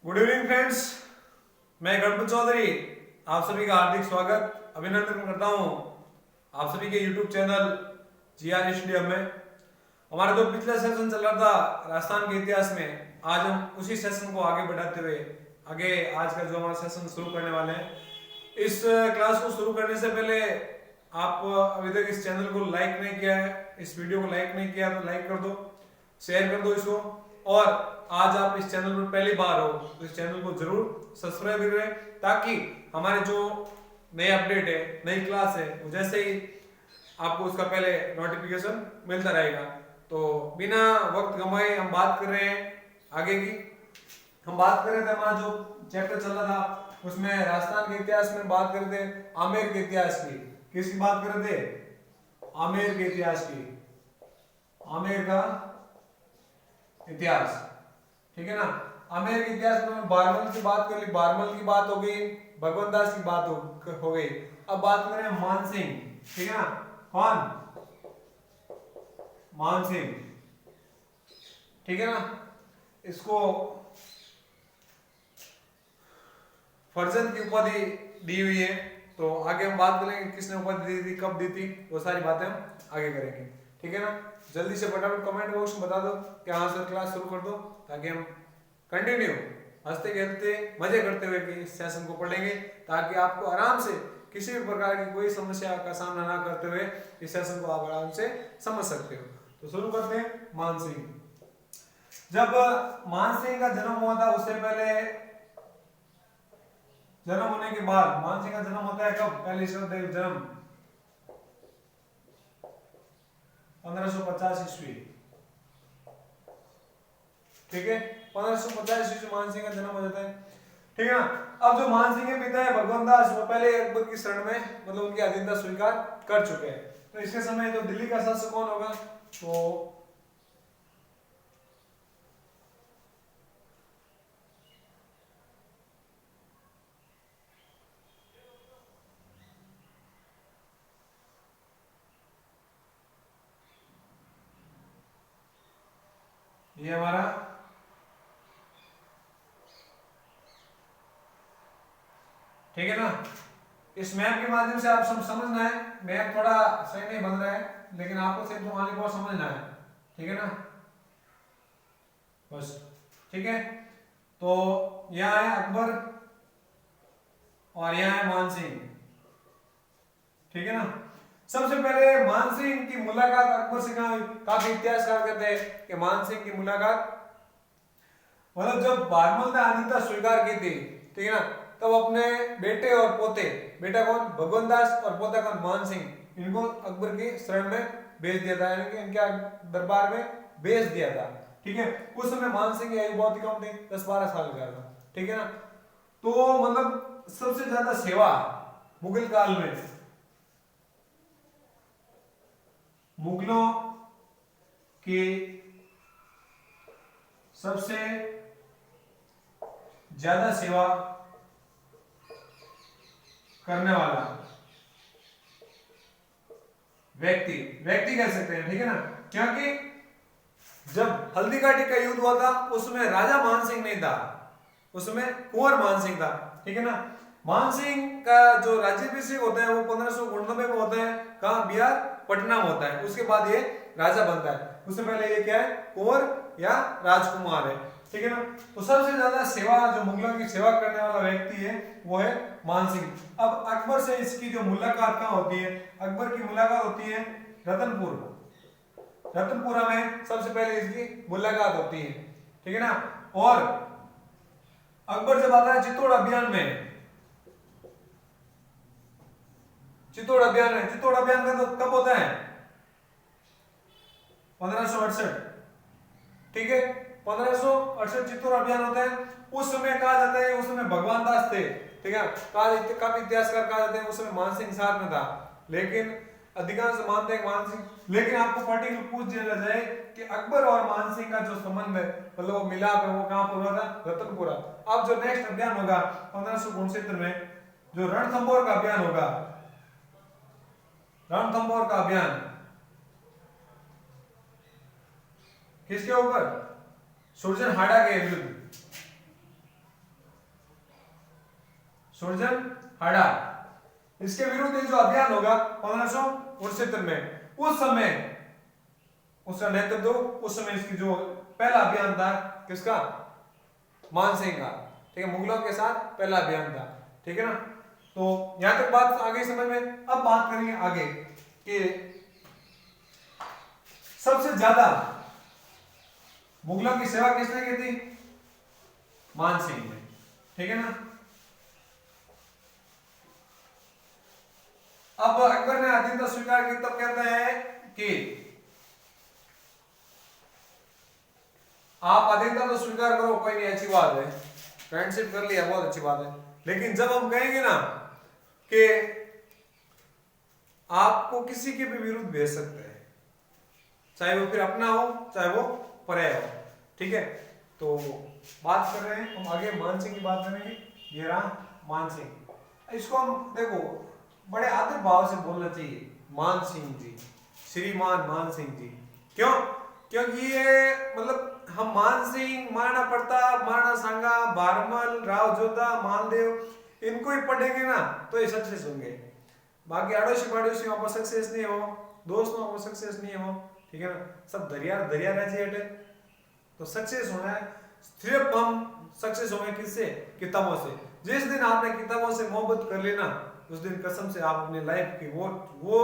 Good evening friends. मैं गणपत चौधरी आप सभी का हार्दिक स्वागत अभिनंदन करता हूं आप सभी के यूट्यूब चैनल GR स्टेडियम में। हमारा जो पिछला सेशन चल रहा था राजस्थान के इतिहास में, आज हम उसी सेशन को आगे बढ़ाते हुए आगे आज का जो हमारा सेशन शुरू करने वाले हैं। इस क्लास को शुरू करने से पहले आप अभी तक इस चैनल को लाइक नहीं किया है, इस वीडियो को लाइक नहीं किया तो लाइक कर दो, शेयर कर दो इसको। और आज आप इस चैनल पर पहली बार हो तो इस चैनल को जरूर सब्सक्राइब करें, ताकि हमारे जो नए अपडेट है, नई क्लास है, वो जैसे ही आपको उसका पहले नोटिफिकेशन मिलता रहेगा। तो बिना वक्त गंवाए हम बात कर रहे हैं आगे की। हम बात कर रहे थे, हमारा जो चैप्टर चल रहा था उसमें राजस्थान के इतिहास में बात कर रहे थे आमेर के इतिहास की। किसकी बात कर रहे थे? आमेर के इतिहास की, आमेर का इतिहास। ठीक है ना। आमेर के इतिहास में बारमल की बात कर ली, बारमल की बात हो गई, भगवंत दास की बात हो गई। अब बात करें मानसिंह। ठीक है ना। कौन? मानसिंह। ठीक है ना। इसको फर्जंद की उपाधि दी हुई है। तो आगे हम बात करेंगे किसने उपाधि दी थी, कब दी थी, वो सारी बातें हम आगे करेंगे। ठीक है ना। जल्दी से फटाफट कमेंट बॉक्स में बता दो कि हाँ सर क्लास शुरू कर दो, ताकि हम कंटिन्यू हंसते खेलते मजे करते हुए इस सेशन को पढ़ेंगे, ताकि आपको आराम से किसी भी प्रकार की कोई समस्या का सामना ना करते हुए इस सेशन को आप आराम से समझ सकते हो। तो शुरू करते हैं। मानसिंह। जब मानसिंह का जन्म हुआ था, उससे पहले जन्म होने के बाद, मानसिंह का जन्म होता है कब? पहले ईश्वरदेव जन्म 1550 ईस्वी। ठीक है, 1550 ईस्वी मानसिंह का जन्म हो जाता है। ठीक है ना। अब जो मानसिंह के पिता है भगवंत दास, वो पहले अकबर की शरण में मतलब उनकी अधीनता स्वीकार कर चुके हैं। तो इसके समय तो दिल्ली का शासक कौन होगा? तो ये हमारा ठीक है ना। इस मैप के माध्यम से आप सब समझना है। मैप थोड़ा सही नहीं बन रहा है, लेकिन आपको सिर्फ मालिक को समझना है। ठीक है ना, बस। ठीक है। तो यहाँ है अकबर और यहाँ है मानसिंह। ठीक है ना। सबसे पहले मानसिंह की मुलाकात अकबर से कहाँ हुई? काफी इतिहासकार कहते हैं कि मानसिंह की मुलाकात मतलब जब बारमल ने अधीनता स्वीकार की थी, ठीक है ना, तब अपने बेटे और पोते, बेटा कौन? भगवंत दास, और पोता कौन? मानसिंह, इनको अकबर की शरण में भेज दिया था, यानी कि इनके दरबार में भेज दिया था। ठीक है। उस समय मानसिंह की आयु बहुत ही कम थी, 10-12 साल का था। ठीक है ना। तो मतलब सबसे ज्यादा सेवा मुगल काल में, मुगलों की सबसे ज्यादा सेवा करने वाला व्यक्ति कह सकते हैं। ठीक है ना। क्योंकि जब हल्दी घाटी का युद्ध हुआ था, उसमें राजा मानसिंह नहीं था, उसमें कुंवर मानसिंह था। ठीक है ना। मानसिंह का जो राज्याभिषेक होता है वो 1599 में होता है। कहाँ? बिहार, पटना में होता है। उसके बाद ये राजा बनता है। उससे पहले ये क्या है? कुंवर या राजकुमार है। ठीक है ना। तो सबसे ज्यादा सेवा जो मुगलों की सेवा करने वाला व्यक्ति है वो है मानसिंह। अब अकबर से इसकी जो मुलाकात कहाँ होती है? अकबर की मुलाकात होती है रतनपुरा में सबसे पहले इसकी मुलाकात होती है। ठीक है ना। और अकबर जब आता है चित्तौड़ अभियान में, चित्तौड़ अभियान का तो कब होता है? 1568। ठीक है, 1568 चित्तौड़ अभियान होता है। उस समय कहा जाता है, उस समय भगवान दास थे। ठीक है। काफी इतिहासकार कहा जाते हैं उस समय मानसिंह साथ में था, लेकिन अधिकांश मानते हैं मानसिंह। लेकिन आपको पर्टिकुलर पूछ दिया जाए कि अकबर और मानसिंह का जो संबंध है, मतलब वो मिलाप है, वो कहां पर हुआ था? रतनपुरा। अब जो नेक्स्ट अभियान होगा 1569 में, जो रणथंभौर का अभियान होगा, रणथंभौर का अभियान किसके ऊपर? सुरजन हाड़ा के विरुद्ध। सुरजन हाड़ा। इसके विरुद्ध ये जो अभियान होगा 1569 में, उस समय उसका नेतृत्व, उस समय इसकी जो पहला अभियान था किसका, मानसिंह का, ठीक है, मुगलों के साथ पहला अभियान था, ठीक है ना। तो यहां तक बात आगे समझ में। अब बात करेंगे आगे कि सबसे ज्यादा मुगलों की सेवा किसने की थी, मानसिंह ने, ठीक है ना। अब अकबर ने अधीनता स्वीकार की, तब कहता है कि आप अधीनता तो स्वीकार करो, कोई नहीं, अच्छी बात है, फ्रेंडशिप कर लिया, बहुत अच्छी बात है, लेकिन जब हम कहेंगे ना कि आपको किसी के भी विरुद्ध भेज सकते हैं, चाहे वो फिर अपना हो चाहे वो पराया हो, ठीक है। तो बात कर रहे हैं हम आगे मानसिंह की बात करेंगे। ये रहा मानसिंह, इसको हम देखो बड़े आदर भाव से बोलना चाहिए, मानसिंह जी, श्रीमान मानसिंह जी। क्यों? क्योंकि ये मतलब हम मानसिंह, महाराणा प्रताप, महाराणा सांगा, भारमल, राव जोधा, मालदेव, इनको ही पढ़ेंगे ना तो ये सक्सेस होंगे। बाकी अड़ोसी पड़ोसी वहां पर सक्सेस नहीं हो, दोस्तों को सक्सेस नहीं हो, ठीक है ना, सब दरिया दरिया राज्य हटे। तो सक्सेस होना है, सिर्फ हम सक्सेस होंगे किससे, किताबों से। जिस दिन आपने किताबों से मोहब्बत कर ली ना, उस दिन कसम से आप अपनी लाइफ की वो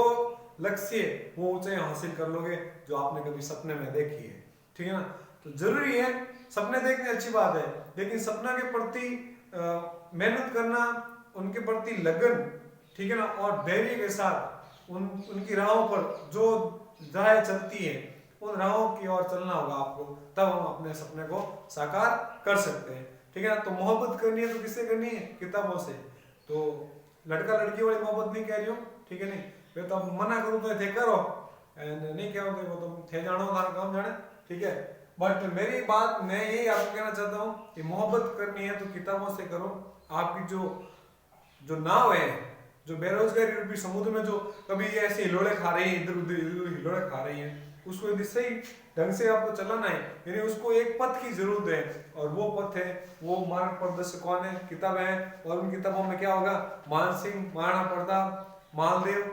लक्ष्य, वो ऊंचाई हासिल कर लोगे जो आपने कभी सपने में देखी है, ठीक है ना। तो जरूरी है, सपने देखने अच्छी बात है, लेकिन सपना के प्रति मेहनत करना, उनके प्रति लगन, ठीक है ना, और धैर्य के साथ उनकी राहों पर जो राहें चलती है, उन राहों की ओर चलना होगा आपको, तब हम अपने सपने को साकार कर सकते हैं, ठीक है ना। तो मोहब्बत करनी है तो किससे करनी है, किताबों से। तो लड़का लड़की वाली मोहब्बत नहीं कह रही हूँ, ठीक है, नहीं वे तो मना करूँ तो थे करो, नहीं कहो तो वो तुम थे जानो हमारा काम जाने, ठीक है। बट मेरी बात, मैं यही आपको कहना चाहता हूँ कि मोहब्बत करनी है तो किताबों से करो। आपकी जो नाव है, जो बेरोजगारी रूपी समुद्र में जो कभी ऐसे हिलोड़े खा रही है, इधर उधर हिलोड़े खा रही है, उसको यदि सही ढंग से आपको चलाना है, यानी उसको एक पथ की जरूरत है, और वो पथ है, वो मार्ग प्रदर्शक कौन है, किताबें हैं। और उन किताबों में क्या होगा, मानसिंह, महाराणा प्रताप, मालदेव,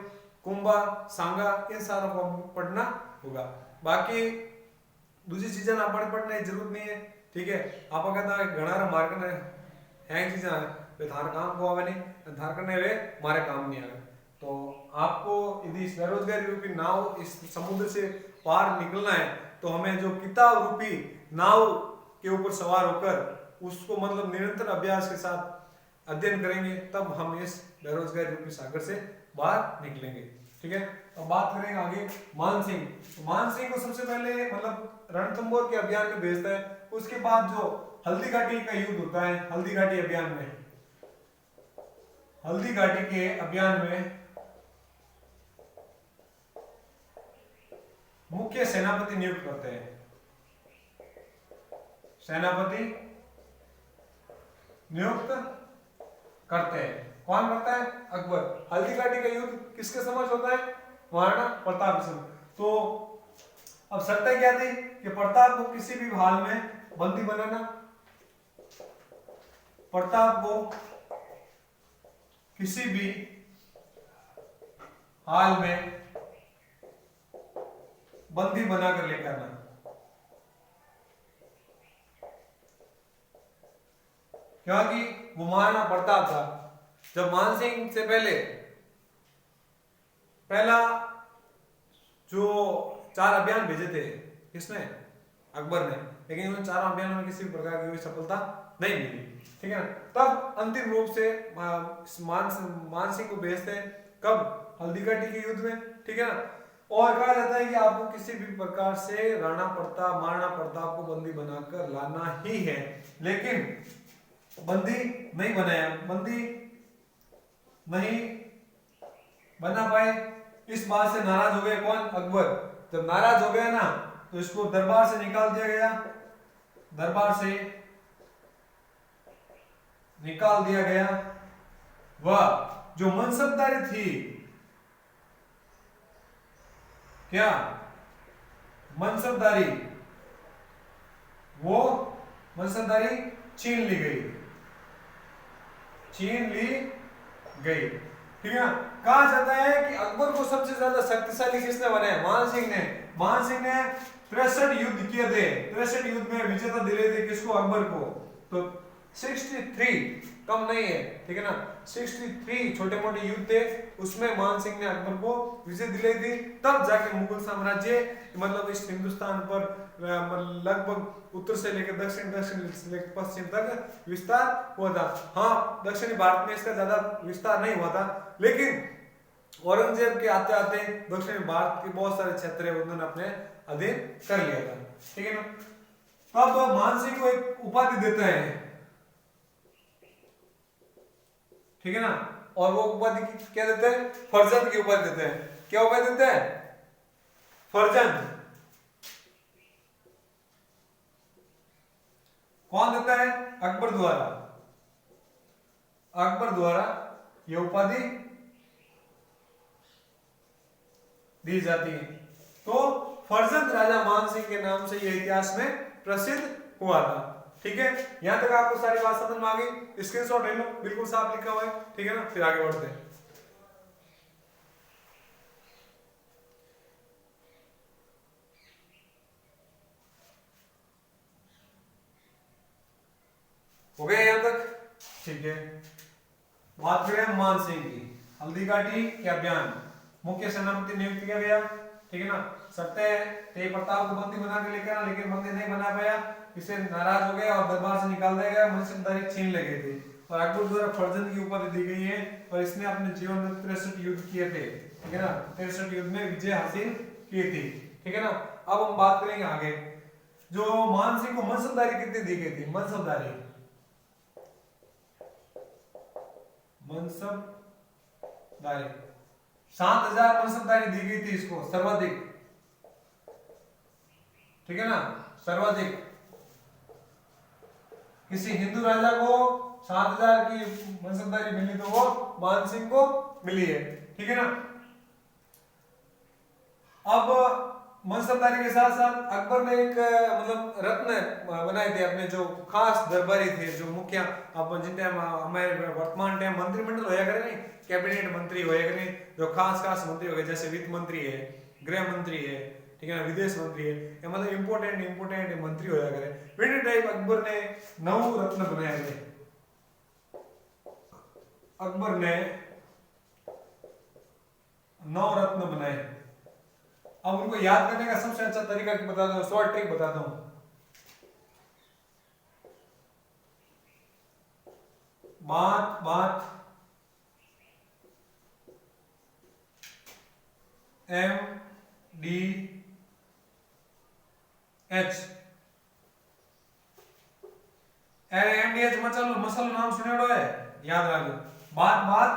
कुंभा, सांगा, इन सारों को पढ़ना होगा। बाकी दूसरी चीजें ना पढ़ने की जरूरत नहीं है, ठीक है। आप कहता है घना मार्ग है चीजें धार काम को आवे नहीं, धार करने वे हमारे काम नहीं आवे। तो आपको यदि इस बेरोजगारी रूपी नाव, इस समुद्र से पार निकलना है, तो हमें जो किताब रूपी नाव के ऊपर सवार होकर उसको मतलब निरंतर अभ्यास के साथ अध्ययन करेंगे, तब हम इस बेरोजगारी रूपी सागर से बाहर निकलेंगे, ठीक है। अब बात करेंगे आगे मानसिंह। तो मानसिंह को सबसे पहले मतलब रणथंभौर के अभियान में भेजता है। उसके बाद जो हल्दी घाटी का युद्ध होता है, हल्दी घाटी अभियान में, हल्दी घाटी के अभियान में मुख्य सेनापति नियुक्त करते हैं, सेनापति नियुक्त करते हैं। कौन करता है, अकबर। हल्दी घाटी का युद्ध किसके समझ होता है, महाराणा प्रताप के समझ। तो अब शर्तें क्या थी कि प्रताप को किसी भी हाल में बंदी बनाना, प्रताप को किसी भी हाल में बंदी बनाकर लेकर आना, क्योंकि वो महाराणा प्रताप था। जब मानसिंह से पहला जो 4 अभियान भेजे थे, किसने, अकबर ने, लेकिन उन 4 अभियानों में किसी भी प्रकार की कोई सफलता नहीं मिली, ठीक है ना। तब अंतिम रूप से मानसिंह को भेजते हैं, कब, हल्दी घाटी के युद्ध में, ठीक है ना। और कहा जाता है कि आपको किसी भी प्रकार से राणा प्रताप, महाराणा प्रताप को बंदी बनाकर लाना ही है, लेकिन बंदी नहीं बनाया, बंदी नहीं बना पाए। इस बात से नाराज हो गए कौन, अकबर। जब नाराज हो गया ना, तो इसको दरबार से निकाल दिया गया, दरबार से निकाल दिया गया। वह जो मनसबदारी थी, क्या मनसबदारी, वो मनसबदारी छीन ली गई, छीन ली गई। ठीक है ना। कहा जाता है कि अकबर को सबसे ज्यादा शक्तिशाली किसने बनाया? मान सिंह ने। मान सिंह ने 63 युद्ध किए थे। 63 युद्ध में विजेता दिले थे किसको? अकबर को। तो 63 कम नहीं है, ठीक है ना। 63 छोटे मोटे युद्ध थे, उसमें मान सिंह ने अकबर को विजय दिलाई थी। तब जाके मुगल साम्राज्य मतलब इस हिंदुस्तान पर लगभग उत्तर से लेकर दक्षिण, दक्षिण से लेकर पश्चिम तक विस्तार हुआ था। हाँ, दक्षिणी भारत में इसका ज्यादा विस्तार नहीं हुआ था, लेकिन औरंगजेब के आते आते दक्षिणी भारत के बहुत सारे क्षेत्र उन्होंने अपने अधीन कर लिया था। ठीक है ना। तब मान सिंह को एक उपाधि देते हैं, ठीक है ना। और वो उपाधि क्या देते हैं? फर्जंद की उपाधि देते हैं। क्या उपाधि देते हैं? फर्जंद। कौन देता है? अकबर द्वारा। अकबर द्वारा यह उपाधि दी जाती है। तो फर्जंद राजा मान सिंह के नाम से यह इतिहास में प्रसिद्ध हुआ था। ठीक है। यहां तक आपको सारी बात समझ में आ गई? स्क्रीनशॉट ले लो, बिल्कुल साफ लिखा हुआ है। ठीक है ना। फिर आगे बढ़ते हैं। हो गया यहां तक? ठीक है। बात करें मान सिंह की। हल्दी घाटी के अभियान, मुख्य सेनापति नियुक्त किया गया। ठीक है ना। सत्य प्रताप को बंदी बना के लेकर आया, लेकिन बंदी नहीं बना पाया, इससे नाराज हो गया और दरबार से निकाल दिया गया। मनसबदारी छीन लगे थे और अकबर द्वारा फर्जंद की उपाधि दी गई है और इसने अपने जीवन में 63 युद्ध किए थे। ठीक है ना। 63 युद्ध में विजय हासिल की थी। ठीक है ना। अब हम बात करेंगे आगे, जो मान सिंह को मनसबदारी कितनी दी गई थी? मनसबदारी, मनसबदारी 7000 मनसबदारी दी गई थी इसको, सर्वाधिक। ठीक है ना। सर्वाधिक किसी हिंदू राजा को 7000 की मनसबदारी मिली तो वो मान सिंह को मिली है। ठीक है ना। अब मनसबदारी के साथ साथ अकबर ने एक मतलब रत्न बनाए थे अपने जो खास दरबारी थे, जो मुख्य अब जिन टाइम हमारे वर्तमान टाइम मंत्रिमंडल होया करे नहीं, कैबिनेट मंत्री होया करे, जो खास खास मंत्री हो गए, जैसे वित्त मंत्री है, गृह मंत्री है, ठीक है ना, विदेश मंत्री है, ये मतलब इंपोर्टेंट मंत्री होया करे। विंटर टाइप अकबर ने 9 रत्न बनाए थे। अकबर ने 9 रत्न बनाए। अब उनको याद करने का सबसे अच्छा तरीका बता दो, शॉर्ट ट्रिक बताता हूं। बात बात MDH, MDH मसालो नाम सुनेड़ो है, याद रखो। बात बात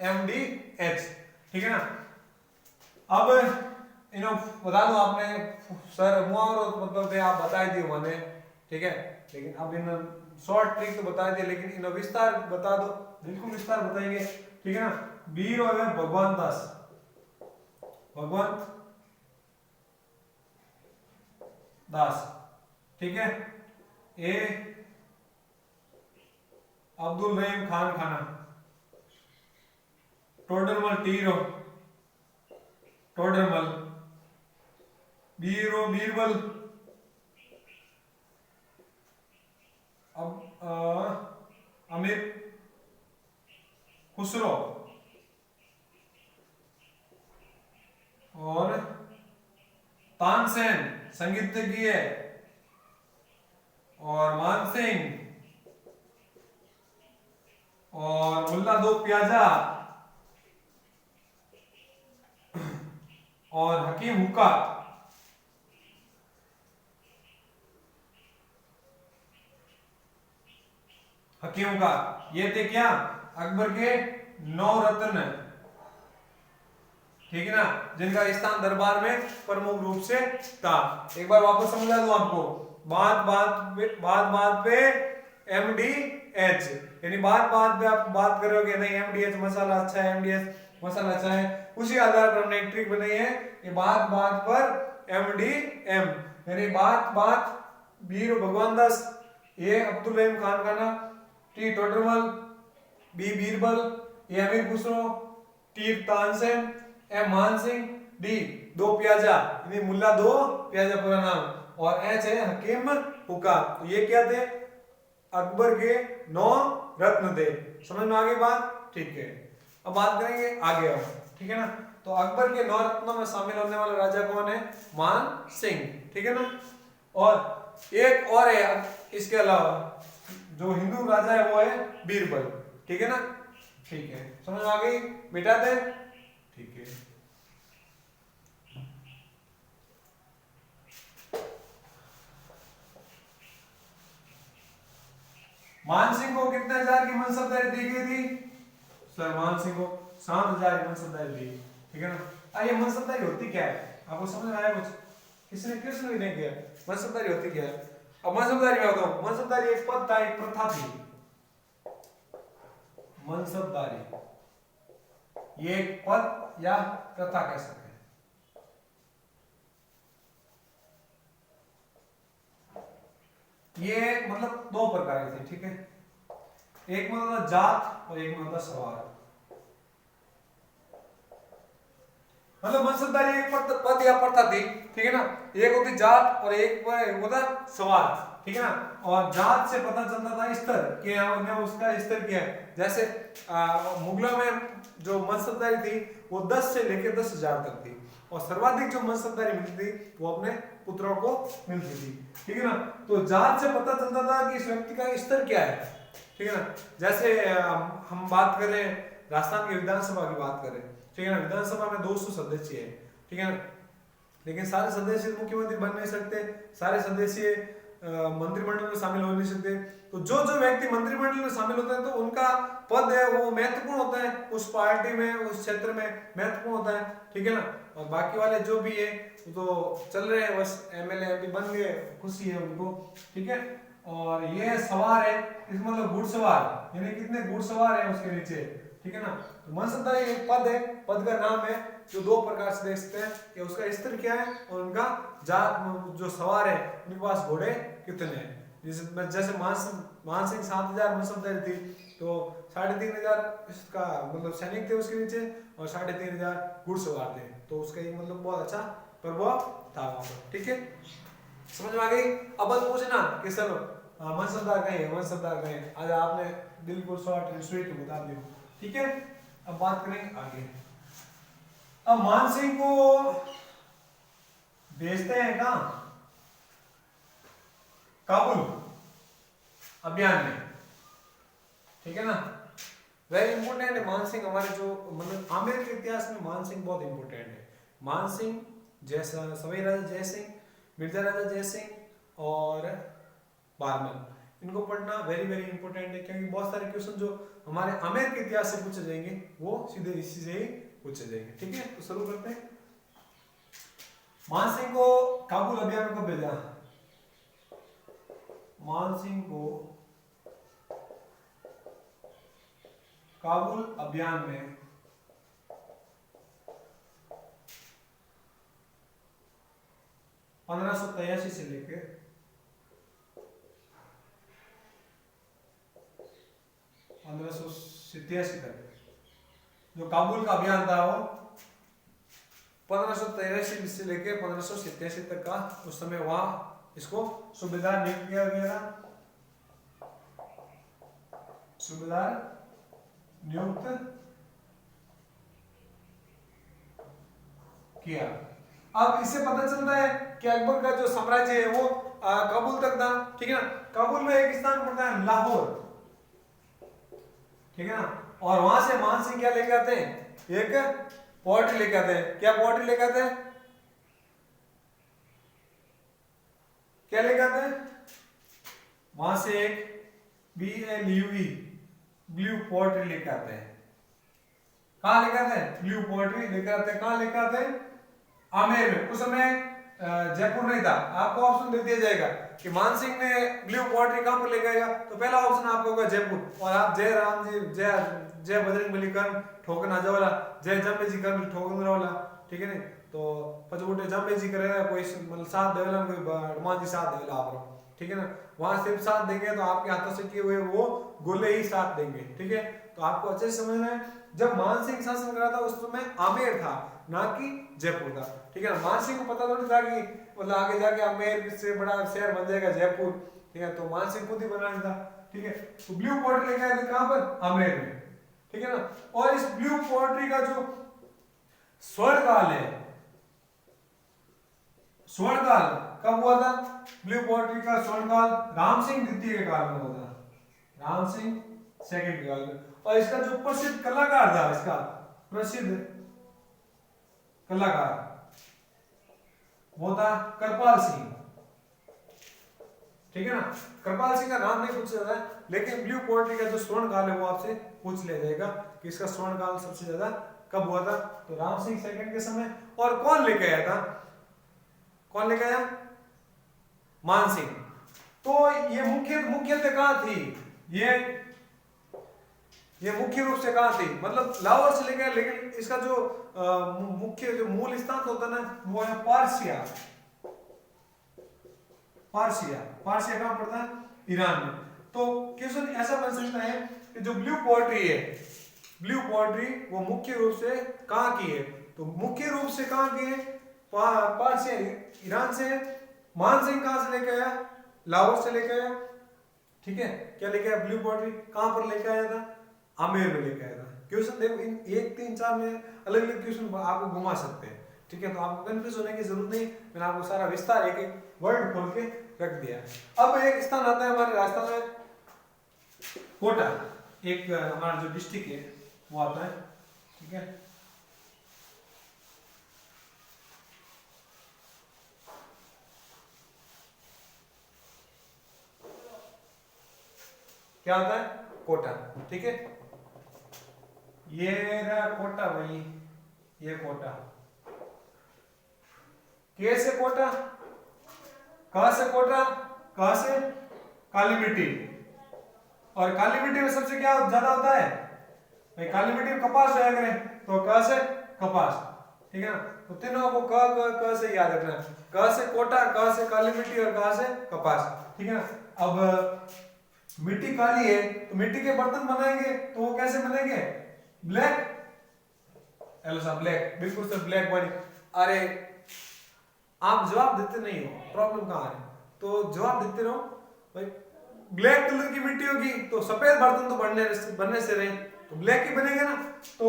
MDH। ठीक है ना। अब इन्हों बता दो आपने सर मुहावरो मतलब आप बता दिए मैंने, ठीक है, लेकिन अब इन शॉर्ट ट्रिक तो बता दिए, लेकिन इन विस्तार बता दो, बिल्कुल विस्तार बताएंगे। ठीक है ना। वीर और भगवान दास, भगवंत दास, ठीक है। ए अब्दुल रहीम खान खाना, टोडरमल टीरो, टोडरमल बीरो बीरबल, अब अमीर खुसरो और तानसेन संगीतज्ञ है, और मानसिंह और मुल्ला दो प्याजा और हकीम हुक्का। हकीम हुक्का ये थे क्या? अकबर के 9 रत्न, ठीक है ना, जिनका स्थान दरबार में प्रमुख रूप से था। एक बार वापस समझा दूं आपको। बात बात पे MDH, यानी बात पे आप बात करोगे नहीं MDH मसाला अच्छा है, MDH मसाला अच्छा है, उसी आधार पर हमने एक ट्रिक बनाई है। ये बात पर MDM, यानी बात वीर भगवान दास, ये Abdul Rahim Khan Khana, T Todarmal, B Birbal, A Amir Khusro, T Tansen, M Mansingh, D Do Piyaza यानी मुल्ला दो प्याजा पूरा नाम, और एच है हकीम हुक्का। तो ये क्या थे? अकबर के 9 रत्न थे। समझ में आ गई बात? ठीक है। अब बात करेंगे आगे अब, ठीक है ना। तो अकबर के 9 रत्नों में शामिल होने वाला राजा कौन है? मान सिंह, ठीक है ना। और एक और है इसके अलावा, जो हिंदू राजा है वो है बीरबल, ठीक है ना। ठीक है, समझ में आ गई? मिटा दे, ठीक है। मान सिंह को कितने हजार की मनसबदारी दी गई थी? सर मान सिंह को 7,000 की मनसबदारी दी, ठीक है ना। ये मनसबदारी होती क्या है? आपको समझ में आया कुछ? किसने भी नहीं किया? मनसबदारी होती क्या है? अब मनसबदारी मैं बताऊं, मनसबदारी एक पद था, एक प्रथा थी। मनसबदारी ये एक पद या प्रथा कह सकते हैं। ये मतलब 2 प्रकार की थी, ठीक है। एक मतलब जात और एक मतलब सवार। मतलब मनसबदारी एक पद या प्रथा थी, ठीक है ना। एक होती जात और एक होता सवार, ठीक है ना। और जात से पता चलता था स्तर कि उसका स्तर क्या है। जैसे मुगलों में जो मनसबदारी थी वो 10 से लेकर 10,000 तक थी, और सर्वाधिक जो मनसबदारी मिलती थी वो अपने पुत्रों को मिलती थी, ठीक है ना। तो जात से पता चलता था कि इस व्यक्ति का स्तर क्या है, ठीक है ना। जैसे हम बात करें राजस्थान की विधानसभा की बात करें, ठीक है ना। विधानसभा में 200 सदस्य है, ठीक है ना। लेकिन सारे सदस्य मुख्यमंत्री बन नहीं सकते, सारे सदस्य मंत्रिमंडल में शामिल हो नहीं सकते। तो जो जो व्यक्ति मंत्रिमंडल में शामिल होते हैं तो उनका पद है वो महत्वपूर्ण होता है, उस पार्टी में, उस क्षेत्र में महत्वपूर्ण होता है, ठीक है ना। और बाकी वाले जो भी है तो चल रहे हैं, बस एमएलए एमपी बन गए, खुशी है उनको, ठीक है। और ये सवार है, इसका मतलब घुड़सवार, यानी कितने घुड़सवार है उसके नीचे, ठीक है ना। तो मनसबदारी एक पद है, पद का नाम है, जो 2 प्रकार से देख सकते हैं कि उसका स्तर क्या है और उनका जात, जो सवार है उनके पास घोड़े कितने हैं। जैसे मान सिंह 7,000 मनसबदारी थी, तो 3,500 इसका मतलब सैनिक थे उसके नीचे, और 3,500 घुड़सवार थे। तो उसका एक मतलब बहुत अच्छा प्रभाव था वहां पर, ठीक है। समझ में आ गई? अब पूछना कि सर मनसबदार कहीं है, मनसबदार कहीं है। आज आपने बिल्कुल शॉर्ट एंड स्वीट बता दिया, ठीक है। अब बात करेंगे आगे। अब मान सिंह को भेजते हैं कहां? काबुल अभियान में, ठीक है ना। वेरी इंपोर्टेंट है मान सिंह हमारे, जो मतलब आमेर के इतिहास में मान सिंह बहुत इंपोर्टेंट है। मान सिंह, जैसा सवाई राजा जय सिंह, मिर्जा राजा जय सिंह और बारमल, इनको पढ़ना वेरी वेरी इंपॉर्टेंट है, क्योंकि बहुत सारे क्वेश्चन जो हमारे आमेर के इतिहास से पूछे जाएंगे वो सीधे इसी से ही पूछे जाएंगे, ठीक है। तो शुरू करते हैं। मान सिंह को काबुल अभियान में कब भेजा? मान सिंह को काबुल अभियान में 1583 से लेकर 1587 तक। जो काबुल का अभियान था वो 1583 से लेकर 1587 तक का, उस समय वहां इसको सूबेदार नियुक्त किया गया था, सूबेदार नियुक्त किया। अब इससे पता चलता है कि अकबर का जो साम्राज्य है वो काबुल तक था, ठीक है ना। काबुल में एक स्थान पड़ता है लाहौर, ठीक है ना। और वहां से मान सिंह क्या लेके आते हैं? एक पोएट्री लेके आते हैं। क्या पोएट्री लेके आते हैं? क्या लेके आते हैं? वहां से एक BLUE ब्लू पोएट्री लेके आते हैं। कहां लेके आते हैं? ब्लू पोएट्री लेके आते हैं। कहां लेके आते हैं? आमेर में। उस समय जयपुर नहीं था। आपको ऑप्शन दे दिया जाएगा कि मान सिंह ने ब्लू पोएट्री कहां पर लेके आएगा, तो पहला ऑप्शन आपको होगा जयपुर, और आप जय राम जी, जय बजरंगबली कर्ण ठोकन आजावाला, जय जम्मे जी कर्ण ठोकन वाला, ठीक है ना। तो पचबुटे जम्मे जी करेगा कोई मतलब साथ देवेला, कोई हनुमान जी साथ देवेला आप, ठीक है ना, वहां सिर्फ साथ देंगे तो आपके हाथों से किए हुए वो गोले ही साथ देंगे, ठीक है। तो आपको अच्छे से समझना है, जब मान सिंह शासन कर रहा था उस समय आमेर था, ना कि जयपुर था, ठीक है ना। मान सिंह को पता थोड़ी था कि मतलब आगे जाके आमेर से बड़ा शहर बन जाएगा जयपुर, ठीक है। तो मान सिंह खुद ही बनाना था, ठीक है। तो ब्लू पोएट्री लेके आए थे कहां पर, आमेर में, ठीक है ना। और इस ब्लू पोएट्री का जो स्वर्णकाल है, स्वर्णकाल कब हुआ था, ब्लू पोएट्री का स्वर्णकाल राम सिंह द्वितीय के काल में हुआ था, राम सिंह सेकंड के काल में। और इसका जो प्रसिद्ध कलाकार था, इसका प्रसिद्ध कलाकार वो था कृपाल सिंह, ठीक है ना। कृपाल सिंह का नाम नहीं पूछा जाता है, लेकिन ब्लू पोएट्री का जो स्वर्ण काल है वो आपसे पूछ लिया जाएगा कि इसका स्वर्ण काल सबसे ज्यादा कब हुआ था, तो राम सिंह सेकंड के समय। और कौन लेके आया था, कौन लेके आया, मान सिंह। तो ये मुख्यतः कहां थी, ये मुख्य रूप से कहां थी, मतलब लाहौर से लेकर, लेकिन इसका जो मुख्य जो मूल स्थान होता है ना वो है पारसिया। पारसिया कहां पड़ता है, ईरान में। तो क्वेश्चन ऐसा बन सकता है कि जो ब्लू पोएट्री है, ब्लू पोएट्री वो मुख्य रूप से कहां की है, तो मुख्य रूप से कहां की है, पारसिया ईरान से। मान सिंह कहां से लेकर आया, लाहौर से लेकर आया, ठीक है। क्या लेके आया, ब्लू पोएट्री कहां पर लेकर आया था, आमेर में लेके आया था। क्वेश्चन देखो, इन 1 3 4 में अलग अलग क्वेश्चन आपको घुमा सकते हैं, ठीक है। तो आपको कंफ्यूज होने की जरूरत नहीं, मैंने आपको सारा विस्तार एक एक वर्ड खोल के रख दिया। अब एक स्थान आता है हमारे राजस्थान में, कोटा, एक हमारा जो डिस्ट्रिक्ट है वो आता है, ठीक है। क्या होता है, कोटा, ठीक है। ये रहा कोटा भाई, ये कोटा, कैसे कोटा, कहां से कोटा, कहां से, काली मिट्टी। और काली मिट्टी में सबसे क्या ज्यादा होता है भाई, काली मिट्टी में कपास होया करे, तो क से कपास, ठीक है ना। तो तीनों को क से याद रखना है, क से कोटा, क से काली मिट्टी और क से कपास, ठीक है ना। अब मिट्टी काली है तो मिट्टी के बर्तन बनाएंगे तो वो कैसे बनेंगे, ब्लैक, हेलो साहब, ब्लैक, बिल्कुल सर, ब्लैक बॉडी। अरे आप जवाब देते नहीं हो, प्रॉब्लम कहां है, तो जवाब देते रहो भाई। ब्लैक कलर की मिट्टी होगी तो सफेद बर्तन तो बनने से रहे, तो ब्लैक ही बनेगा ना। तो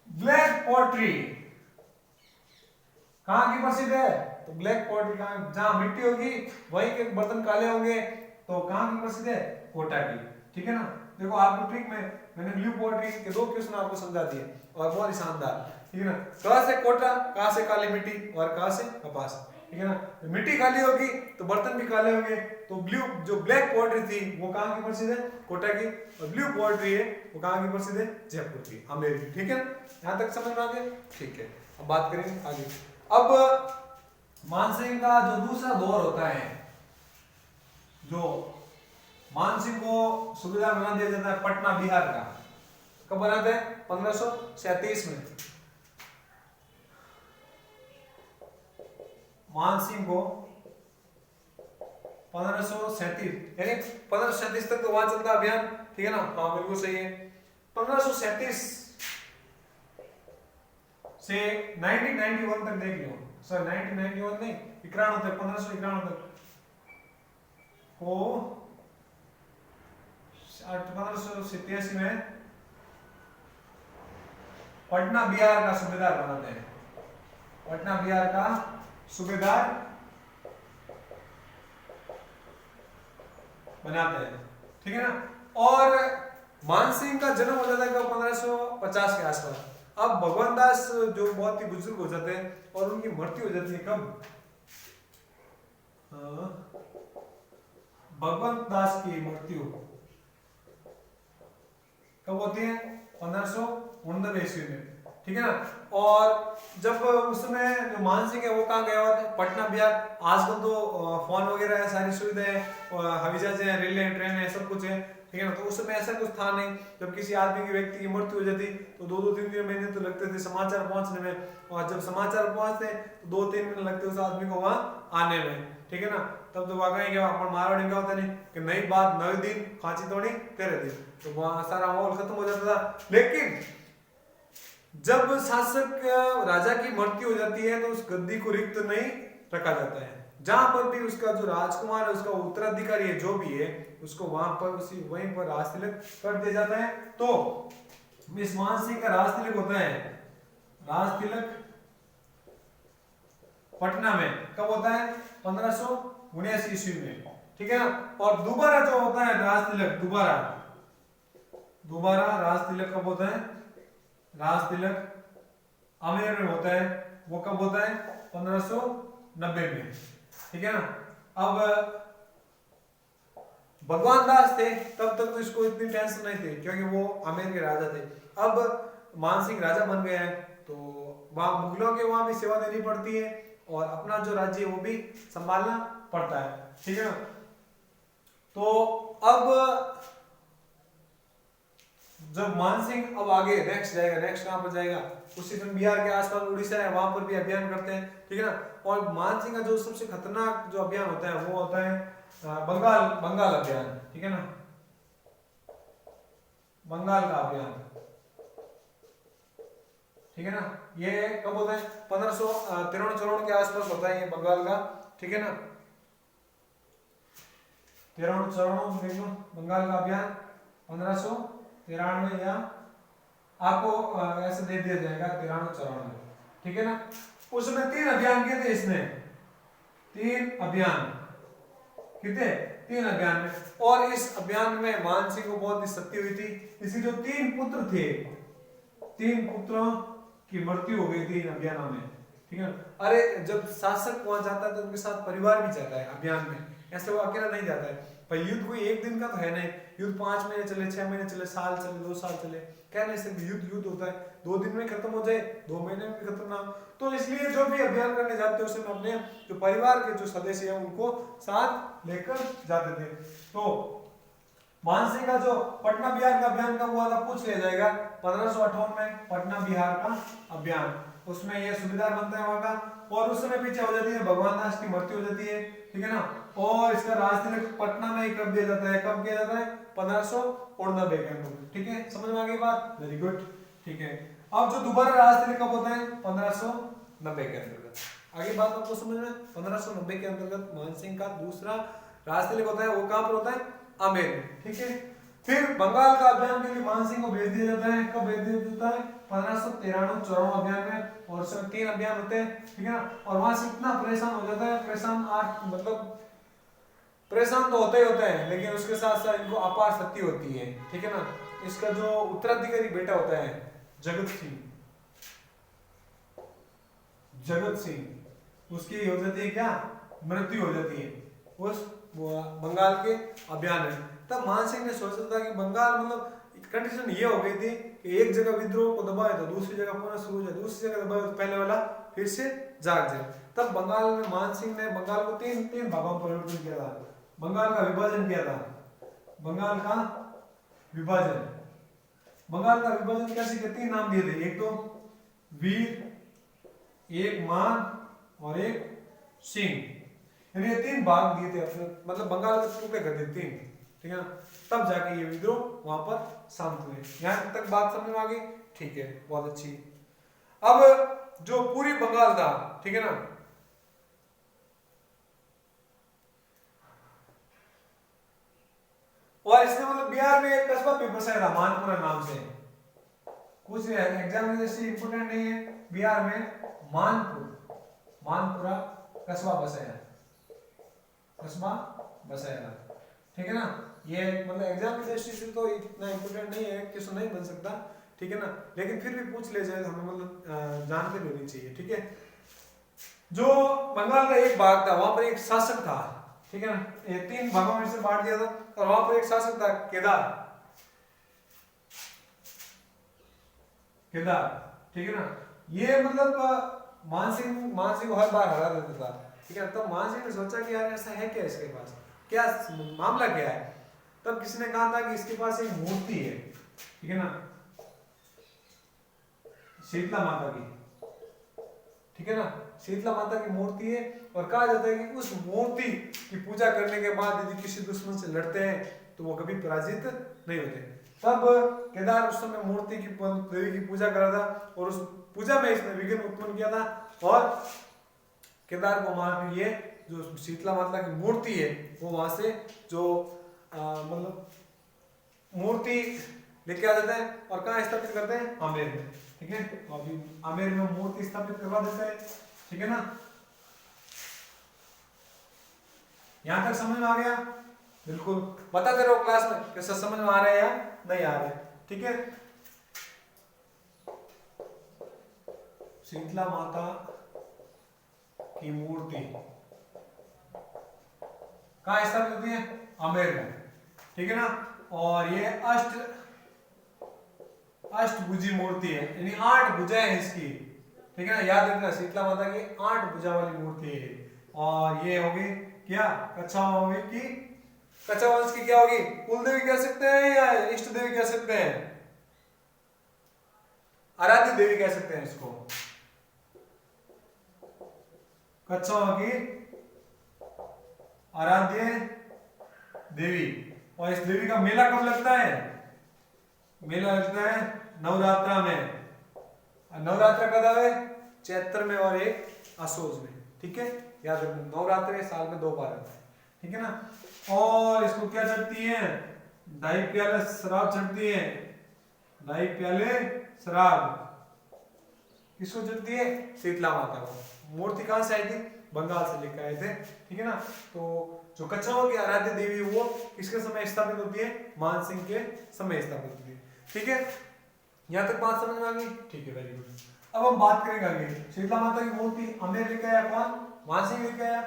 ब्लैक पोएट्री कहां की प्रसिद्ध है, तो ब्लैक पोएट्री कहां, जहां मिट्टी होगी वहीं के बर्तन काले होंगे, तो कहां की प्रसिद्ध है, कोटा की, ठीक है ना। देखो आपको ट्रिक में मैंने ब्लू पोएट्री के 2 क्वेश्चन आपको समझा दिए और बहुत ही शानदार, ठीक है ना। क से कोटा, क से काली मिट्टी और क से कपास, ठीक है ना। मिट्टी काली होगी तो बर्तन भी काले होंगे, तो ब्लू जो ब्लैक पोएट्री थी वो कहां की प्रसिद्ध है, कोटा की, और ब्लू पोएट्री है वो कहां की प्रसिद्ध है, जयपुर की, आमेर की, ठीक है ना। यहां तक समझ में आ गया, ठीक है। अब बात करेंगे आगे। अब मानसिंह का जो दूसरा दौर होता है, जो मानसिंह को सुबेदार बना दिया जाता है पटना बिहार का, कब बनाते हैं, 1537 में। मानसिंह को 1537, यानी 1537 तक तो वहां चलता अभियान, ठीक है ना, हाँ बिल्कुल सही है। 1537 से 1991 तक देख लो सर, 1991 नहीं, 91 तक, 1591 तक को 1587 में पटना बिहार का सूबेदार बनाते हैं, पटना बिहार का सूबेदार बनाते हैं, ठीक है ना। और मानसिंह का जन्म हो जाता है कब, 1550 के आसपास। अब भगवान दास जो बहुत ही बुजुर्ग हो जाते हैं और उनकी मृत्यु हो जाती है कब, भगवंत दास की मृत्यु कब होती है, 1569 ईस्वी में, ठीक है ना। और जब उस समय जो मानसिंह है वो कहाँ गया हुआ था, पटना बिहार। आजकल तो फोन वगैरह है, सारी सुविधाएं हैं, हवाई जहाज है, रेल है, ट्रेन है, सब कुछ है, ठीक है ना। तो उस समय ऐसा कुछ था नहीं, जब किसी आदमी की व्यक्ति की मृत्यु हो जाती तो 2-2 3 महीने तो लगते थे समाचार पहुंचने में, और जब समाचार पहुंचते तो 2-3 महीने लगते उस आदमी को वहां आने में, ठीक है ना। तब तो वाकई क्या अपन मारवाड़ी में क्या होता नहीं कि नई बात नवे दिन फांसी तोड़ी तेरे दिन, तो वहां सारा माहौल खत्म हो जाता था। लेकिन जब शासक राजा की मृत्यु हो जाती है तो उस गद्दी को रिक्त नहीं रखा जाता है। जहां पर भी उसका जो राजकुमार है, उसका उत्तराधिकारी है, जो भी है, उसको वहां पर उसी वहीं पर राज तिलक कर दिया जाता है। तो इस मान सिंह का राज तिलक होता है, राज तिलक पटना में कब होता है? 1579 ईस्वी में, ठीक है ना। और दोबारा जो होता है राज तिलक, दोबारा राज तिलक कब होता है? राज तिलक आमेर में होता है, वो कब होता है? 1590 में, ठीक है ना। अब भगवान दास थे तब तक तो इसको इतनी टेंशन नहीं थी क्योंकि वो आमेर के राजा थे। अब मान सिंह राजा बन गए हैं तो वहां मुगलों के वहां भी सेवा देनी पड़ती है और अपना जो राज्य है वो भी संभालना पड़ता है, ठीक है ना। तो अब जब मानसिंह अब आगे नेक्स्ट जाएगा, नेक्स्ट कहां पर जाएगा? उसी दिन बिहार के आसपास उड़ीसा है, वहां पर भी अभियान करते हैं, ठीक है ना। और मानसिंह का जो सबसे खतरनाक जो अभियान होता है वो होता है बंगाल अभियान, ठीक है ना, बंगाल का अभियान, ठीक है ना। ये कब होता है? 1553 के आसपास होता है ये बंगाल का, ठीक है ना। 53 बंगाल का अभियान 1593 या आपको ऐसे दे दिया जाएगा 93-94, ठीक है ना। उसमें 3 अभियान किए थे इसने, 3 अभियान कितने? 3 अभियान में। और इस अभियान में मान सिंह को बहुत ही सत्य हुई थी। इसके जो 3 पुत्र थे, 3 पुत्रों की मृत्यु हो गई थी इन अभियानों में, ठीक है। अरे जब शासक वहां जाता है तो उनके साथ परिवार भी जाता है अभियान में, ऐसे वो अकेला नहीं जाता है। पर युद्ध कोई एक दिन का तो है नहीं, युद्ध 5 महीने चले, 6 महीने चले, साल चले, 2 साल चले, कह नहीं सकते। युद्ध होता है, 2 दिन में खत्म हो जाए, 2 महीने में भी खत्म ना हो। तो इसलिए जो भी अभियान करने जाते हैं उसमें अपने जो परिवार के जो सदस्य हैं उनको साथ लेकर जाते थे। तो मानसिंह का जो पटना बिहार का अभियान कब हुआ था पूछ लिया जाएगा, 1558 में पटना बिहार का अभियान, उसमें यह सुबेदार बनता है वहां का। और उस समय पीछे हो जाती है भगवान दास की मृत्यु हो जाती है, ठीक है ना। और इसका राज तिलक पटना में ही कर दिया जाता है, कब किया जाता है? 1589 के अंदर, ठीक है। समझ में आ गई बात? वेरी गुड, ठीक है। अब जो दोबारा राज तिलक कब होता है? 1590 के अंतर्गत। आगे बात आपको समझ में? 1590 के अंतर्गत मानसिंह का दूसरा राज तिलक होता है, वो कहां पर होता है? आमेर में, ठीक है। फिर बंगाल का अभियान के लिए मानसिंह को भेज दिया जाता है, कब भेज दिया जाता है? 1593-94 अभियान में, और उसमें 3 अभियान होते हैं, ठीक है ना। और वहां से इतना परेशान हो जाता है, परेशान मतलब परेशान तो होते ही होते हैं, लेकिन उसके साथ साथ इनको अपार शक्ति होती है, ठीक है ना। इसका जो उत्तराधिकारी बेटा होता है जगत सिंह, उसकी हो जाती है क्या? मृत्यु हो जाती है उस बंगाल के अभियान में। तब मान सिंह ने सोचा था कि बंगाल मतलब कंडीशन ये हो गई थी कि एक जगह विद्रोह को दबाए तो दूसरी जगह पुनः शुरू हो जाए, दूसरी जगह दबाए तो पहले वाला फिर से जाग जाए। तब बंगाल में मान सिंह ने बंगाल को 3 भागों में परिवर्तन किया था, बंगाल का विभाजन किया था। बंगाल का विभाजन कैसे किए? 3 नाम दिए थे, एक तो वीर, एक मान और एक सिंह, यानी ये 3 भाग दिए थे अपने, मतलब बंगाल के टुकड़े कर दिए 3, ठीक है ना। तब जाके ये विद्रोह वहां पर शांत हुए। यहां तक बात समझ में आ गई? ठीक है, बहुत अच्छी। अब जो पूरी बंगाल था, ठीक है ना, और इसने मतलब बिहार में एक कस्बा भी बसाया था मानपुरा नाम से। कुछ एग्जाम में जैसे इंपोर्टेंट नहीं है, बिहार में मानपुरा कस्बा बसाया था, ठीक है ना। ये मतलब एग्जाम की दृष्टि से तो इतना इंपोर्टेंट नहीं है, क्वेश्चन नहीं बन सकता, ठीक है ना, लेकिन फिर भी पूछ ले जाए तो हमें मतलब जानकारी होनी चाहिए, ठीक है। जो बंगाल का एक भाग था वहां पर एक शासक था, ठीक है ना, ये 3 भागों में से बांट दिया था, और वहां पर एक शासक था केदार, ठीक है ना। ये मतलब मानसिंह को हर बार हरा देता था, ठीक है। तब मानसिंह ने सोचा कि यार ऐसा है क्या इसके पास, क्या मामला क्या है। तब किसी ने कहा था कि इसके पास एक मूर्ति है, ठीक है ना, शीतला माता की, ठीक है ना, शीतला माता की मूर्ति है। और कहा जाता है कि उस मूर्ति की पूजा करने के बाद यदि किसी दुश्मन से लड़ते हैं तो वो कभी पराजित नहीं होते। तब केदार उस समय मूर्ति की देवी की पूजा करा था और उस पूजा में इसने विघ्न उत्पन्न किया था। और केदार को वहां ये जो शीतला माता की मूर्ति है वो वहां से जो मतलब मूर्ति लेके आ जाते हैं और कहाँ स्थापित करते हैं, आमेर में। ठीक है, तो अभी आमेर में मूर्ति स्थापित करवा देते हैं। ठीक है ना, यहां तक समझ में आ गया? बिल्कुल बताते रहो क्लास में कैसा समझ में आ रहा है या नहीं आ रहा है। ठीक है, शीतला माता की मूर्ति कहाँ स्थापित होती है, आमेर में। ठीक है ना, और ये अष्टभुजी मूर्ति है, यानी 8 भुजाएं हैं इसकी। ठीक है ना, याद रखना शीतला माता की 8 भुजा वाली मूर्ति है। और ये होगी क्या, कच्छा होगी कि कच्छा वंश की क्या होगी, कुल देवी कह सकते हैं या इष्ट देवी कह सकते हैं, आराध्य देवी कह सकते हैं इसको। कच्छा की आराध्य देवी। और इस देवी का मेला कब लगता है, मेला लगता है नवरात्रा में। नवरात्रा कब है, चैत्र में और एक असोज में। ठीक है, याद रखना नवरात्रि साल में 2 बार आता है। ठीक है ना, और इसको क्या चढ़ती है, 2.5 प्याले शराब चढ़ती है। 2.5 प्याले शराब किसको चढ़ती है, शीतला माता को। मूर्ति कहां से आई थी, बंगाल से लेकर आए थे। ठीक है ना, तो जो कच्छाओं की आराध्य देवी वो किसके समय स्थापित होती है, मानसिंह के समय स्थापित होती है। ठीक है, यहां तक बात समझ में आ गई? ठीक है, वेरी गुड। अब हम बात करेंगे आगे। शीतला माता की मूर्ति आमेर लेके आया कौन, मानसिंह लेके आया।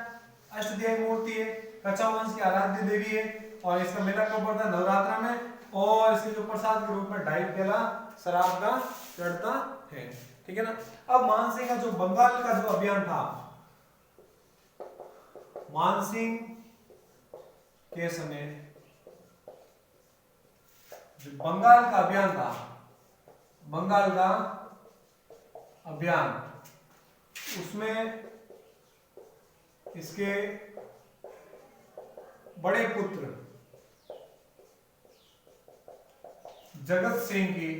अष्टध्यायी मूर्ति है, कच्छा वंश की आराध्य देवी है और इसका मेला कब पड़ता है, नवरात्रा में। और इसके जो प्रसाद के रूप में 2.5 प्याला शराब का चढ़ता है। ठीक है ना, अब मानसिंह का जो बंगाल का जो अभियान था, मानसिंह के समय जो बंगाल का अभियान था, बंगाल का अभियान, उसमें इसके बड़े पुत्र जगत सिंह की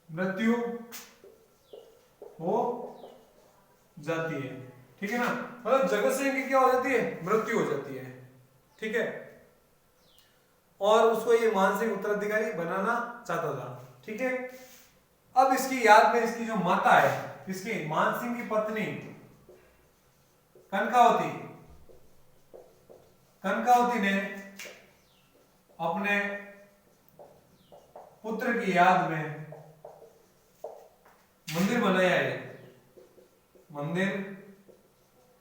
मृत्यु हो जाती है। ठीक है ना, मतलब जगत सिंह की क्या हो जाती है, मृत्यु हो जाती है। ठीक है, और उसको ये मानसिंह उत्तराधिकारी बनाना चाहता था। ठीक है, अब इसकी याद में इसकी जो माता है, इसकी मानसिंह की पत्नी कनकावती, कनकावती ने अपने पुत्र की याद में मंदिर बनाया है। मंदिर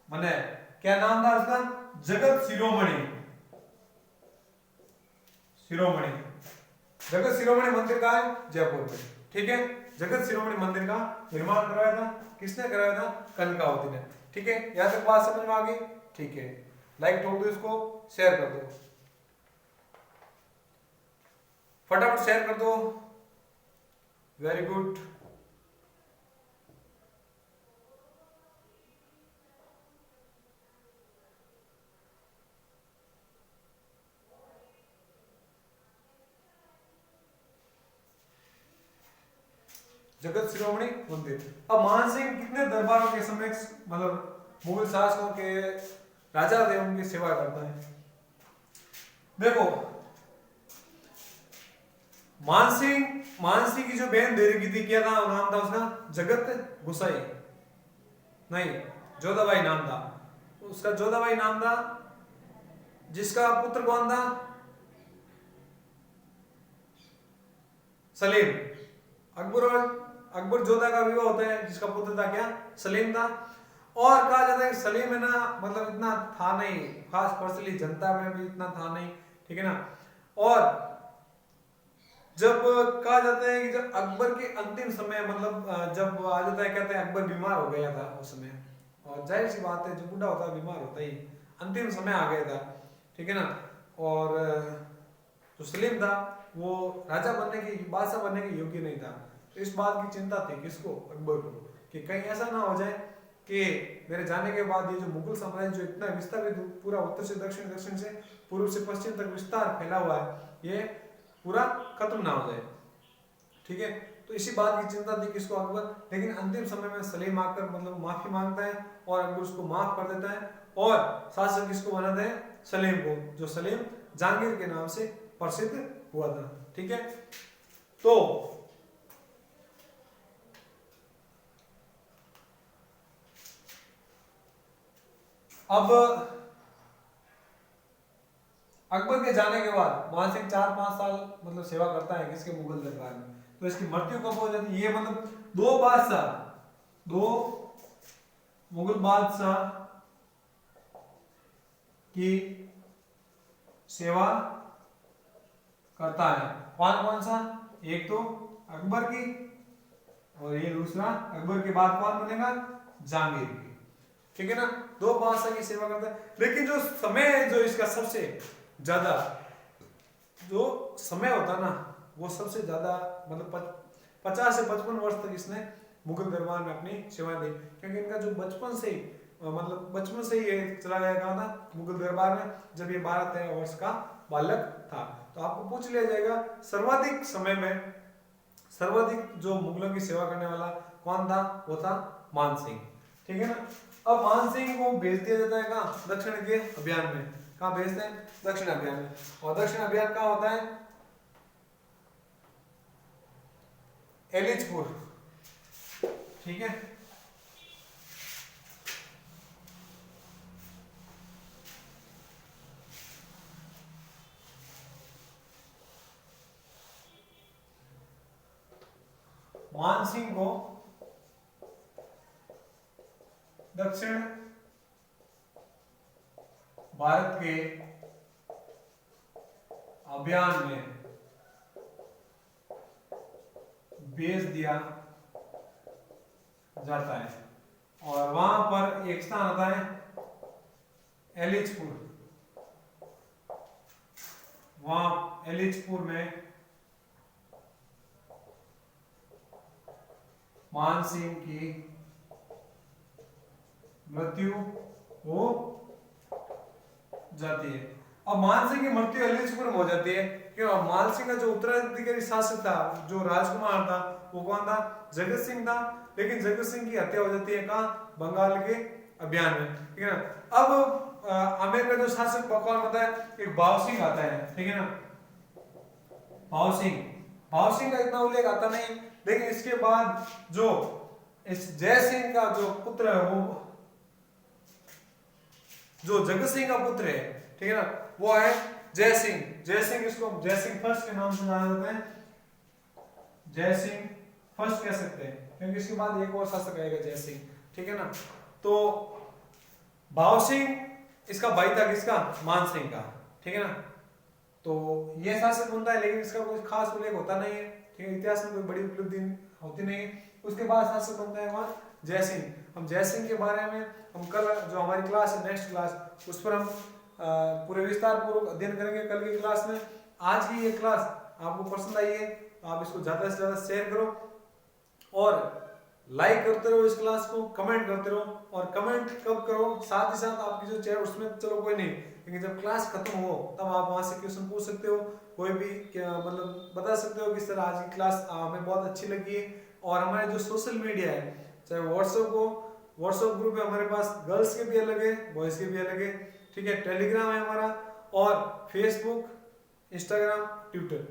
बनाया, क्या नाम था उसका, जगत शिरोमणि। शिरोमणि, जगत शिरोमणि मंदिर का है जयपुर में। ठीक है, जगत शिरोमणि मंदिर का निर्माण करवाया था, किसने कराया था, कनकावती ने। ठीक है, यहां तक बात समझ में आ गई? ठीक है, लाइक ठोक दो, इसको शेयर कर दो, फटाफट शेयर कर दो। Very good. जगत शिरोमणि मंदिर। अब मानसिंह कितने दरबारों के समय मतलब मुगल शासकों के राजा थे, उनकी सेवा करता है। देखो मानसिंह की जो बहन देवी थी, क्या था नाम था उसका, जगत गुसाई, नहीं जोधाबाई नाम था उसका, जोधाबाई नाम था। जिसका पुत्र कौन था, सलीम। अकबर जोधा का विवाह होता है, जिसका पुत्र था क्या, सलीम था। और कहा जाता है कि सलीम है ना, मतलब इतना था नहीं खास, पर्सनली जनता में भी इतना था नहीं। ठीक है ना, और जब कहा जाता है कि जब अकबर के अंतिम समय, मतलब जब आ जाता है, कहते हैं अकबर बीमार हो गया था उस समय, और जाहिर सी बात है जब बूढ़ा होता है बीमार होता ही, अंतिम समय आ गया था। ठीक है ना, और जो सलीम था वो राजा बनने की, बादशाह बनने के योग्य नहीं था। तो इस बात की चिंता थी किसको, अकबर को, कि कहीं ऐसा ना हो जाए कि मेरे जाने के बाद ये जो मुगल साम्राज्य जो इतना विस्तारित पूरा उत्तर से दक्षिण, दक्षिण से पूर्व से पश्चिम तक विस्तार फैला हुआ है, ये पूरा खत्म ना हो जाए। ठीक है, तो इसी बात की चिंता थी किसको, अकबर। लेकिन अंतिम समय में सलीम आकर मतलब माफी मांगता है और अकबर उसको माफ कर देता है और शासक किसको बनाते हैं, सलीम को, जो सलीम जहांगीर के नाम से प्रसिद्ध हुआ था। ठीक है, तो अब अकबर के जाने के बाद मान सिंह 4-5 साल मतलब सेवा करता है किसके, मुगल दरबार में। तो इसकी मृत्यु कब हो जाती है, ये मतलब दो मुगल बादशाह की सेवा करता है। कौन कौन सा, एक तो अकबर की और ये दूसरा अकबर के बाद कौन बनेगा, जहांगीर की। ठीक है ना, दो बादशाह की सेवा करता है। लेकिन जो समय जो इसका सबसे ज्यादा जो समय होता ना, वो सबसे ज्यादा मतलब 50 से 55 वर्ष तक इसने मुगल दरबार में अपनी सेवाएं दी, क्योंकि इनका जो बचपन से ही ये चला गया कहा था मुगल दरबार में, जब ये 12-13 वर्ष का बालक था। तो आपको पूछ लिया जाएगा सर्वाधिक समय में सर्वाधिक जो मुगलों की सेवा करने वाला कौन था, वो था मान सिंह। ठीक है ना, अब मान सिंह को भेज दिया जाता है कहाँ, दक्षिण के अभियान में। कहाँ भेजते हैं, दक्षिण अभियान में। और दक्षिण अभियान कहाँ होता है, एलिचपुर। ठीक है, मान सिंह को दक्षिण भारत के अभियान में भेज दिया जाता है और वहां पर एक स्थान आता है एलिचपुर। वहां एलिचपुर में मान सिंह की मृत्यु हो जाती है। अब मान सिंह की मृत्यु एलिचपुर में हो जाती है क्यों, मान सिंह का जो उत्तराधिकारी शासक था, जो राजकुमार था, वो कौन था, जगत सिंह था। लेकिन जगत सिंह की हत्या हो जाती है कहाँ, बंगाल के अभियान में। ठीक है ना, अब आमेर का जो शासक कौन होता है, एक भाव सिंह आता है। ठीक है ना, भाव सिंह का इतना उल्लेख आता नहीं, लेकिन इसके बाद जो इस जय सिंह का जो पुत्र है, वो जो जगत सिंह का पुत्र है, ठीक है ना, वो है जय सिंह। जय सिंह इसको जय सिंह फर्स्ट के नाम से जाना जाता है, जय सिंह फर्स्ट कह सकते हैं, क्योंकि इसके बाद एक और शासक आएगा जय सिंह। ठीक है ना, तो भाव सिंह इसका भाई था किसका, मान सिंह का। ठीक है ना, तो ये शासक बनता है, लेकिन इसका कोई खास उल्लेख होता नहीं है। ठीक है, इतिहास में कोई बड़ी उपलब्धि होती नहीं है। उसके बाद शासक बनता है वहां जय सिंह। हम जय सिंह के बारे में हम कल जो हमारी क्लास है, नेक्स्ट क्लास, उस पर हम पूरे विस्तार पूर्वक अध्ययन करेंगे कल की क्लास में। आज की ये क्लास आपको पसंद आई है, आप इसको ज्यादा से ज्यादा शेयर करो और लाइक करते रहो इस क्लास को, कमेंट करते रहो। और कमेंट कब करो, साथ ही साथ आपकी जो चैट उसमें चलो कोई नहीं, लेकिन जब क्लास खत्म हो तब आप वहां से क्वेश्चन पूछ सकते हो, कोई भी मतलब बता सकते हो किस तरह आज की क्लास हमें बहुत अच्छी लगी है। और हमारे जो सोशल मीडिया है, चाहे व्हाट्सएप ग्रुप है हमारे पास, गर्ल्स के भी अलग है, बॉयज के भी अलग है। ठीक है, टेलीग्राम है हमारा, और फेसबुक, इंस्टाग्राम, ट्विटर,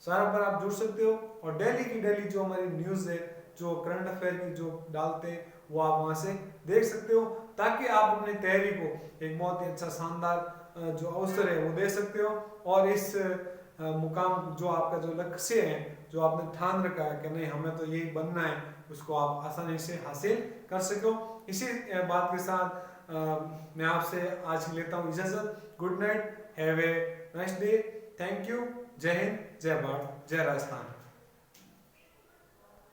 सारा पर आप जुड़ सकते हो। और डेली की डेली जो हमारी न्यूज़ है, जो करंट अफेयर की जो डालते हैं, वो आप वहां से देख सकते हो, ताकि आप अपनी तैयारी को एक बहुत ही अच्छा शानदार जो अवसर है वो दे सकते हो। और इस मुकाम जो आपका जो लक्ष्य है, जो आपने ठान रखा है कि नहीं हमें तो यही बनना है, उसको आप आसानी से हासिल कर सको। इसी बात के साथ मैं आपसे आज लेता हूँ इजाजत। Good night, have a nice day, thank you, जय हिंद, जय भारत, जय राजस्थान।